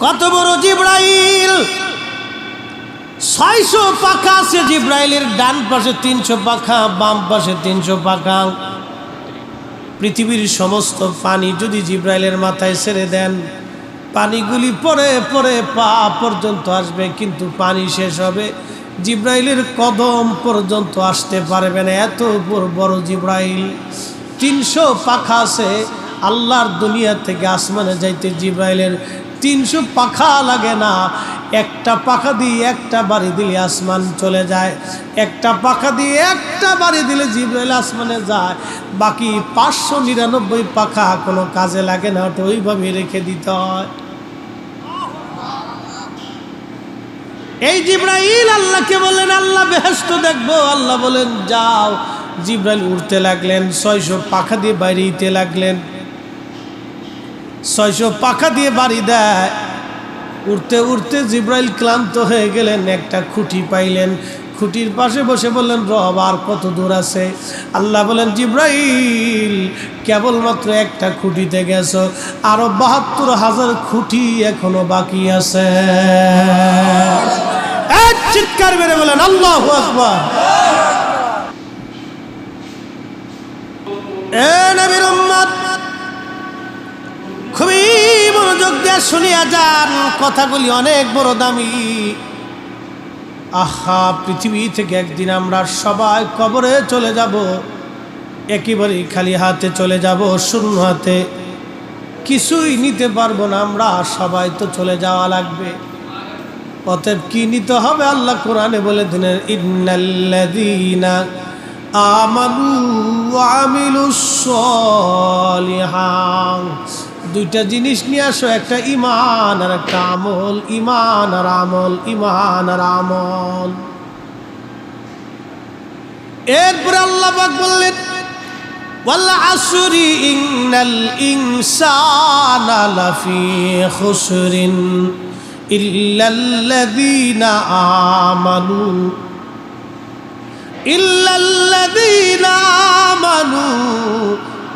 কত বড় জিব্রাইল, 600 পাখা আছে জিব্রাইলের, ডান পাশে 300 পাখা, বাম পাশে 300 পাখা। পৃথিবীর সমস্ত পানি যদি জিব্রাইলের মাথায় ছেড়ে দেন, পানিগুলি পরে পরে পা পর্যন্ত আসবে, কিন্তু পানি শেষ হবে, জিব্রাইলের কদম পর্যন্ত আসতে পারবে না। এত বড় জিব্রাইল। 300 পাখা আছে। আল্লাহর দুনিয়া থেকে আসমানে যাইতে জিব্রাইলের 300 পাখা লাগে না। একটা পাখা দিয়ে একটা বাড়ি দিলে আসমান চলে যায়, একটা পাখা দিয়ে একটা বাড়ি দিলে জিব্রাইল আসমানে যায়। বাকি 599 পাখা কোনো কাজে লাগে না, ওটা ওইভাবে রেখে দিতে হয়। এই জিব্রাইল আল্লাহকে বলেন, আল্লাহ বেহেশত দেখবো। আল্লাহ বলেন যাও। জিব্রাইল উড়তে লাগলেন, 600 পাখা দিয়ে বাড়িতে লাগলেন। 600 পাখা দিয়ে বাড়ি দেয়। উড়তে উড়তে জিব্রাইল ক্লান্ত হয়ে গেলেন, একটা খুঁটি পাইলেন, খুঁটির পাশে বসে বললেন, রব আর কত দূর আছে? আল্লাহ বলেন, জিব্রাইল কেবলমাত্র একটা খুঁটিতে গেছো, আরো 72,000 খুঁটি এখনো বাকি আছে। এক চিৎকার মেরে বলেন আল্লাহু আকবার। এ নবীর উম্মত, খুবই মনোযোগ দিয়ে শুনিয়া যান, কথাগুলি অনেক বড় দামি। আহা, পৃথিবী থেকে একদিন আমরা সবাই কবরে চলে যাব, একেবারে খালি হাতে চলে যাব, শূন্য হাতে, কিছুই নিতে পারবো না। আমরা সবাই তো চলে যাওয়া লাগবে। অতএব কি নিতে হবে? আল্লাহ কোরআনে বলে দিলেন, ইন্নাল্লাযীনা আমানু ওয়া আমিলুস সলিহাত। দুইটা জিনিস নিয়ে আসো, একটা ঈমান আর একটা আমল। ঈমান আর আমল, ঈমান আর আমল। এরপর আল্লাহ পাক বললেন, ওয়াল আসরি ইন্নাল ইনসানা লাফি খুসরিন ইল্লাল্লাযীনা আমানু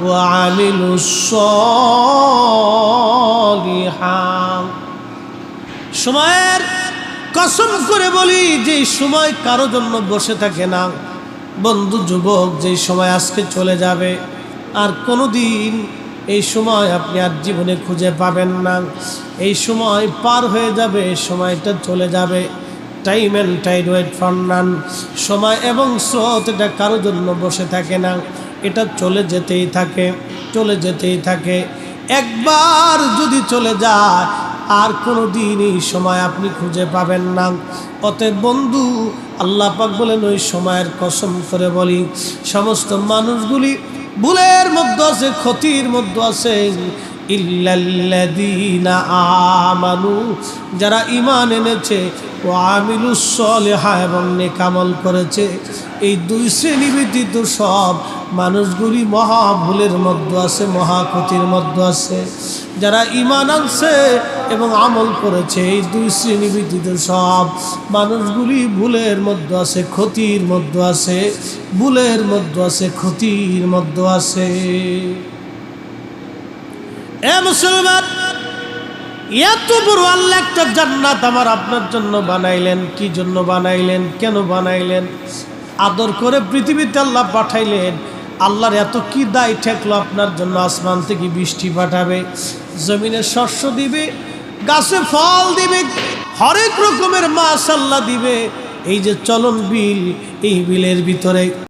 ওয়া আমিলুস সলিহাত। সময়ের কসম করে বলি, যে সময় কারো জন্য বসে থাকে না। বন্ধু যুবক, যে সময় আজকে চলে যাবে, আর কোনোদিন এই সময় আপনি আর জীবনে খুঁজে পাবেন না। এই সময় পার হয়ে যাবে, সময়টা চলে যাবে। Time and tide wait for none. সময় এবং স্রোত এটা কারোর জন্য বসে থাকে না, এটা চলে যেতেই থাকে, চলে যেতেই থাকে। একবার যদি চলে যায়, আর কোনো দিন এই সময় আপনি খুঁজে পাবেন না। অতএব বন্ধু, আল্লাহ পাক বলেন, ওই সময়ের কসম করে বলি, সমস্ত মানুষগুলি ভুলের মধ্যে আছে, ক্ষতির মধ্যে আছে। ইল্লাল্লাযীনা আমানু, যারা ঈমান এনেছে, ও আমিলুস সলিহাত, এবং নেক আমল করেছে। এই দুই শ্রেণী ব্যতীত সব মানুষগুলি মহা ভুলের মধ্যে আছে, মহা ক্ষতির মধ্যে আছে। যারা ঈমান আনছে এবং আমল করেছে, এই দুই শ্রেণী ব্যতীত সব মানুষগুলি ভুলের মধ্যে আছে, ক্ষতির মধ্যে আছে, ভুলের মধ্যে আছে, ক্ষতির মধ্যে আছে। এ মুসলমান, এত বড় আল্লাহ একটা জান্নাত আমার আপনার জন্য বানাইলেন। কি জন্য বানাইলেন? কেন বানাইলেন? আদর করে পৃথিবীতে আল্লাহ পাঠাইলেন। আল্লাহর এত কি দায় ঠেকলো আপনার জন্য? আসমান থেকে বৃষ্টি পাঠাবে, জমিনে শস্য দিবে, গাছে ফল দিবে, হরেক রকমের মাছ আল্লাহ দিবে। এই যে চলন বিল, এই বিলের ভিতরে